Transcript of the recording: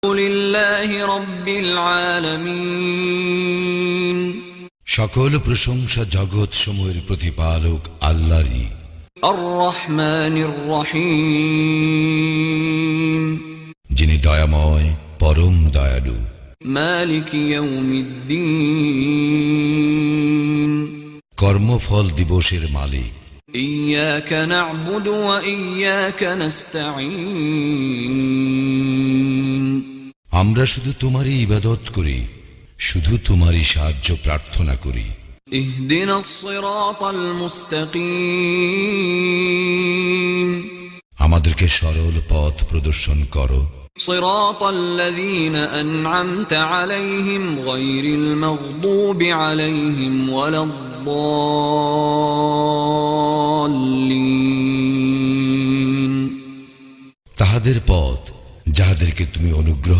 লিল্লাহি রাব্বিল আলামিন। সকল প্রশংসা জগৎ সমূহের প্রতিপালক আল্লাহরই। আর রহমানির রহিম, যিনি দয়াময় পরম দয়ালু। মালিক ইয়াউমিদ্দিন, কর্মফল দিবসের মালিক। ইয়্যাকা না'বুদু ওয়া ইয়্যাকা নাস্তাঈন, আমরা শুধু তোমারই ইবাদত করি, শুধু তোমারই সাহায্য প্রার্থনা করি। ইহদিনাস সিরাতাল মুস্তাকিম, আমাদেরকে সরল পথ প্রদর্শন করো। সিরাতাল্লাযীনা আন'আমতা আলাইহিম গায়রিল মাগদুবি আলাইহিম ওয়ালাদ-দাল্লিন, তাহাদের পথ যাহাদেরকে তুমি অনুগ্রহ